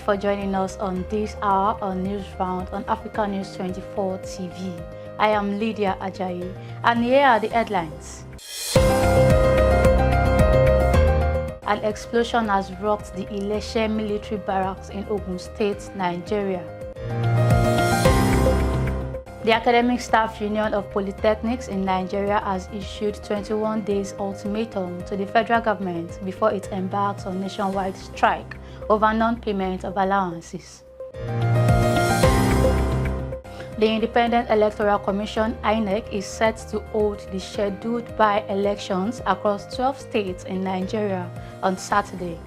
for joining us on this hour on News Round on Africa News 24 TV. I am Lydia Ajayi, and here are the headlines. An explosion has rocked the Ilese Military Barracks in Ogun State, Nigeria. The Academic Staff Union of Polytechnics in Nigeria has issued 21 days ultimatum to the federal government before it embarks on nationwide strike over non-payment of allowances. The Independent Electoral Commission (INEC) is set to hold the scheduled by-elections across 12 states in Nigeria on Saturday.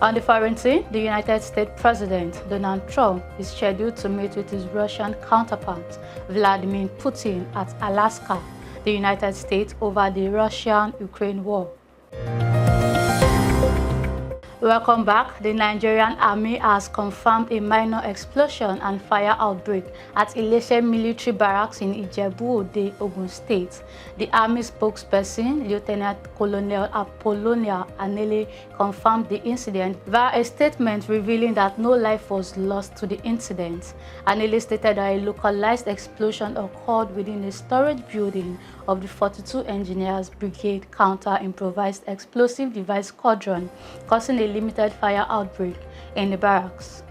On the foreign scene, the United States President Donald Trump is scheduled to meet with his Russian counterpart Vladimir Putin at Alaska, the United States, over the Russian-Ukraine war. Welcome back. The Nigerian Army has confirmed a minor explosion and fire outbreak at Ilese Military Barracks in Ijebu-Ode, Ogun State. The Army spokesperson, Lieutenant Colonel Appolonia Anele, confirmed the incident via a statement revealing that no life was lost to the incident. Anele stated that a localized explosion occurred within a storage building of the 42 Engineers Brigade Improvised Explosive Device Squadron, causing a limited fire outbreak in the barracks.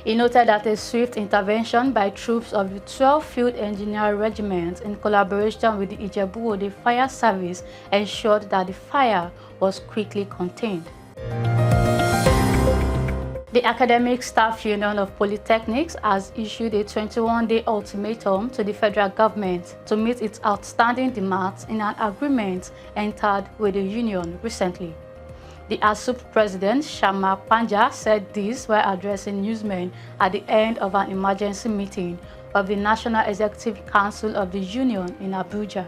He noted that a swift intervention by troops of the 12th Field Engineer Regiment in collaboration with the Ijebu-Ode Fire Service ensured that the fire was quickly contained. The Academic Staff Union of Polytechnics has issued a 21-day ultimatum to the federal government to meet its outstanding demands in an agreement entered with the union recently. The ASUP president, Shama Panja, said this while addressing newsmen at the end of an emergency meeting of the National Executive Council of the Union in Abuja.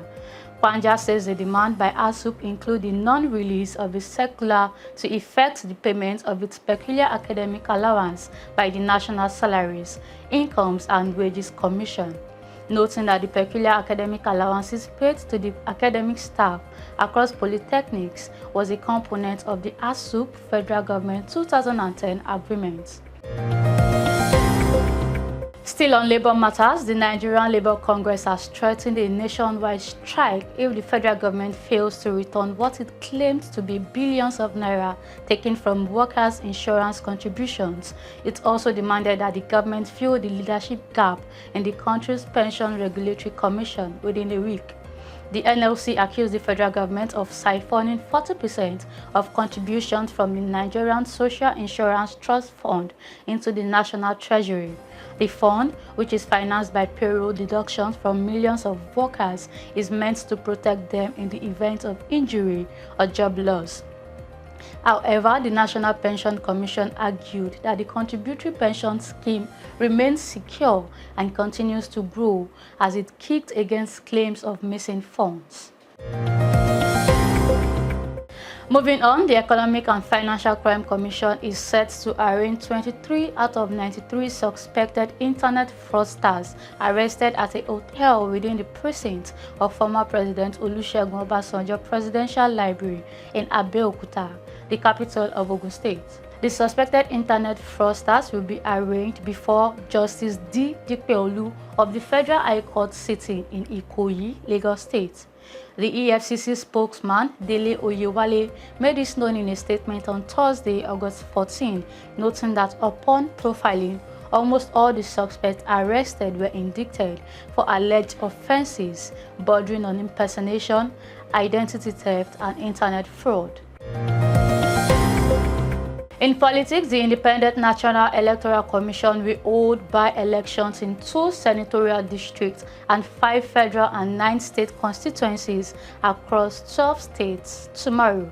Panja says the demand by ASUP include the non-release of the circular to effect the payment of its peculiar academic allowance by the National Salaries, Incomes and Wages Commission, noting that the peculiar academic allowances paid to the academic staff across polytechnics was a component of the ASUP Federal Government 2010 agreement. Still on labor matters, the Nigerian Labour Congress has threatened a nationwide strike if the federal government fails to return what it claims to be billions of naira taken from workers' insurance contributions. It also demanded that the government fill the leadership gap in the country's Pension Regulatory Commission within a week. The NLC accused the federal government of siphoning 40% of contributions from the Nigerian Social Insurance Trust Fund into the National Treasury. The fund, which is financed by payroll deductions from millions of workers, is meant to protect them in the event of injury or job loss. However, the National Pension Commission argued that the contributory pension scheme remains secure and continues to grow as it kicked against claims of missing funds. Moving on, the Economic and Financial Crime Commission is set to arraign 23 out of 93 suspected internet fraudsters arrested at a hotel within the precinct of former President Olusegun Obasanjo Presidential Library in Abeokuta, the capital of Ogun State. The suspected internet fraudsters will be arraigned before Justice D. Dipeolu of the Federal High Court sitting in Ikoyi, Lagos State. The EFCC spokesman, Dele Oyewale, made this known in a statement on Thursday, August 14, noting that upon profiling, almost all the suspects arrested were indicted for alleged offenses bordering on impersonation, identity theft, and internet fraud. In politics, the Independent National Electoral Commission will hold by-elections in 2 senatorial districts and 5 federal and 9 state constituencies across 12 states tomorrow.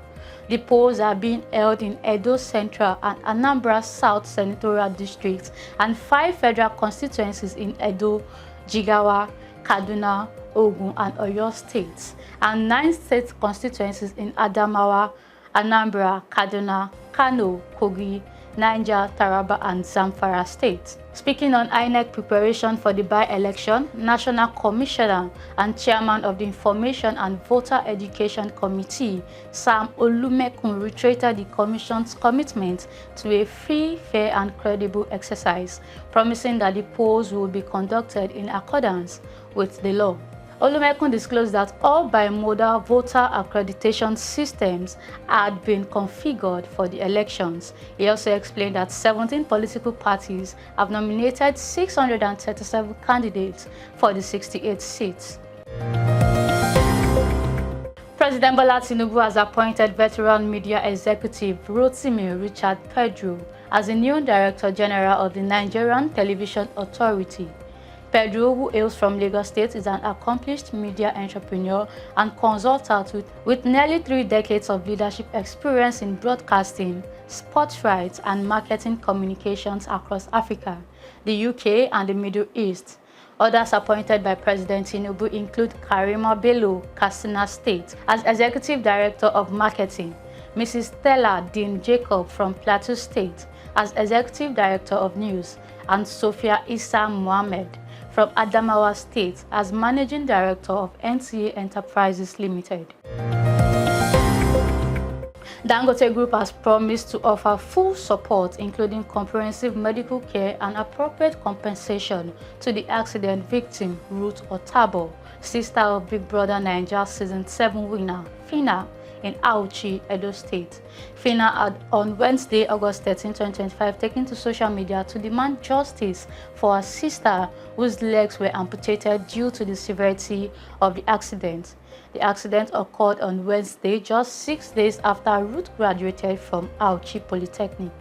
The polls are being held in Edo Central and Anambra South senatorial districts and 5 federal constituencies in Edo, Jigawa, Kaduna, Ogun, and Oyo states, and 9 state constituencies in Adamawa, Anambra, Kaduna, Kano, Kogi, Niger, Taraba, and Zamfara states. Speaking on INEC preparation for the by-election, National Commissioner and Chairman of the Information and Voter Education Committee, Sam Olumekun, reiterated the Commission's commitment to a free, fair, and credible exercise, promising that the polls will be conducted in accordance with the law. Olumekun disclosed that all bimodal voter accreditation systems had been configured for the elections. He also explained that 17 political parties have nominated 637 candidates for the 68 seats. President Bola Tinubu has appointed veteran media executive Rotimi Richard Pedro as the new Director General of the Nigerian Television Authority. Pedro, who hails from Lagos State, is an accomplished media entrepreneur and consultant with nearly 3 decades of leadership experience in broadcasting, sports rights, and marketing communications across Africa, the UK, and the Middle East. Others appointed by President Tinubu include Karima Bello, Katsina State, as Executive Director of Marketing, Mrs. Stella Dean Jacob from Plateau State as Executive Director of News, and Sophia Issa Mohammed from Adamawa State as Managing Director of NTA Enterprises Limited. Dangote Group has promised to offer full support, including comprehensive medical care and appropriate compensation to the accident victim, Ruth Otabo, sister of Big Brother Naija Season 7 winner, Fina, in Auchi, Edo State. Fina had on Wednesday, August 13, 2025, taken to social media to demand justice for her sister whose legs were amputated due to the severity of the accident. The accident occurred on Wednesday, just 6 days after Ruth graduated from Auchi Polytechnics.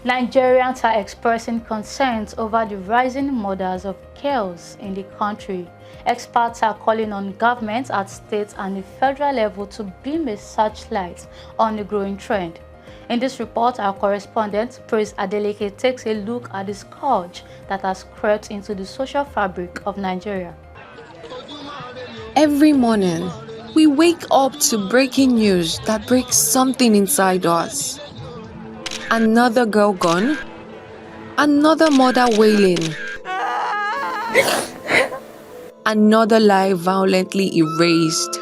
Nigerians are expressing concerns over the rising murders of girls in the country. Experts are calling on governments at state and the federal level to beam a searchlight on the growing trend. In this report, our correspondent, Praise Adeleke, takes a look at the scourge that has crept into the social fabric of Nigeria. Every morning, we wake up to breaking news that breaks something inside us. Another girl gone, another mother wailing, another life violently erased.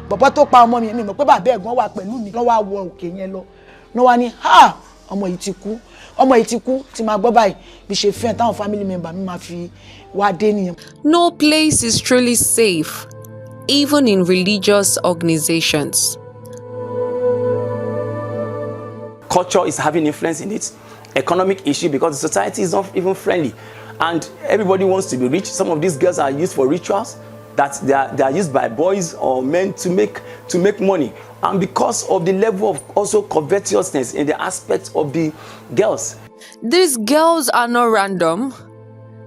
Bàbá tó pa ọmọ mi mọ̀ pé bàbá ẹ̀gbọ́n wà pẹ̀lú mi ló wá wọ òkè yẹn lọ. No wá ní ha ọmọ yìí ti kú. Ọmọ yìí ti kú tí máa gbọ́ báyìí bí ṣe fẹ́ táwọn family member mi máa fi wá dé nìyẹn. No place is truly safe, even in religious organizations. Culture is having influence in it, economic issue because the society is not even friendly and everybody wants to be rich. Some of these girls are used for rituals that they are used by boys or men to make money, and because of the level of also covetousness in the aspect of the girls. These girls are not random.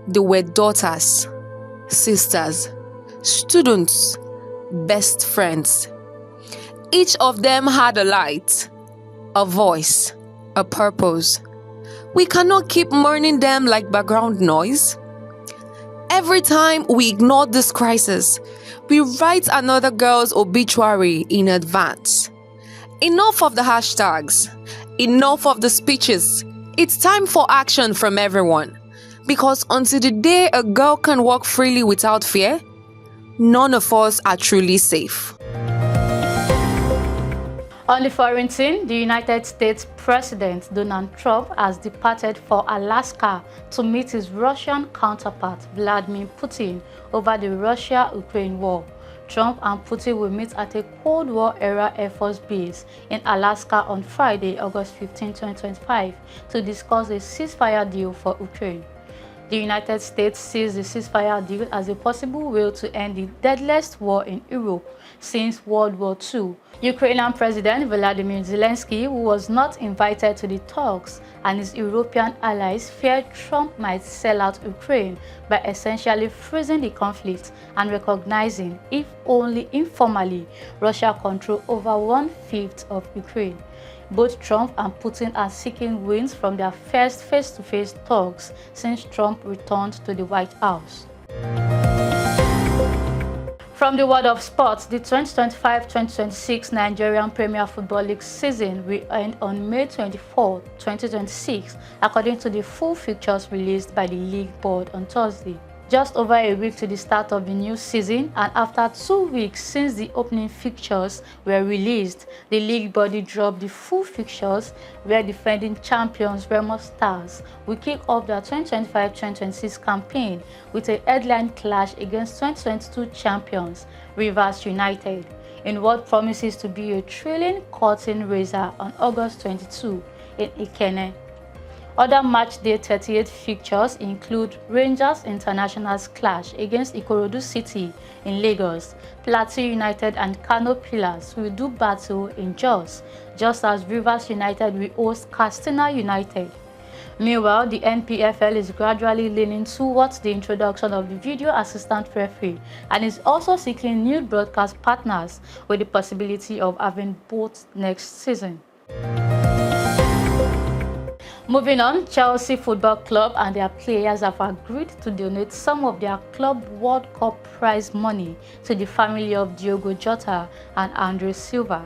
They were daughters, sisters, students, best friends. Each of them had a light, a voice, a purpose. We cannot keep mourning them like background noise. Every time we ignore this crisis, we write another girl's obituary in advance. Enough of the hashtags, enough of the speeches. It's time for action from everyone. Because until the day a girl can walk freely without fear, none of us are truly safe. On the foreign scene, the United States President Donald Trump has departed for Alaska to meet his Russian counterpart Vladimir Putin over the Russia-Ukraine war. Trump and Putin will meet at a Cold War-era Air Force base in Alaska on Friday, August 15, 2025, to discuss a ceasefire deal for Ukraine. The United States sees the ceasefire deal as a possible way to end the deadliest war in Europe since World War II. Ukrainian President Volodymyr Zelensky, who was not invited to the talks, and his European allies feared Trump might sell out Ukraine by essentially freezing the conflict and recognizing, if only informally, Russia's control over 1/5 of Ukraine. Both Trump and Putin are seeking wins from their first face-to-face talks since Trump returned to the White House. From the world of sports, the 2025-2026 Nigerian Premier Football League season will end on May 24, 2026, according to the full fixtures released by the league board on Thursday. Just over a week to the start of the new season, and after 2 weeks since the opening fixtures were released, the league body dropped the full fixtures where defending champions Remo Stars will kick off their 2025-2026 campaign with a headline clash against 2022 champions Rivers United in what promises to be a thrilling curtain raiser on August 22 in Ikenne. Other match day 38 fixtures include Rangers International's clash against Ikorodu City in Lagos. Plateau United and Kano Pillars will do battle in Jos, just as Rivers United will host Katsina United. Meanwhile, the Npfl is gradually leaning towards the introduction of the video assistant referee and is also seeking new broadcast partners with the possibility of having both next season. Moving on, Chelsea Football Club and their players have agreed to donate some of their Club World Cup prize money to the family of Diogo Jota and Andre Silva.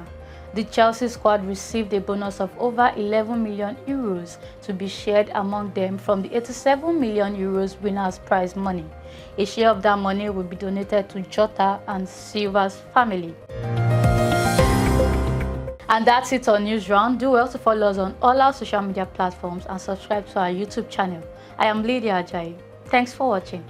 The Chelsea squad received a bonus of over 11 million euros to be shared among them from the 87 million euros winners' prize money. A share of that money will be donated to Jota and Silva's family. And that's it on News Round. Do well to follow us on all our social media platforms and subscribe to our YouTube channel. I am Lydia Ajayi. Thanks for watching.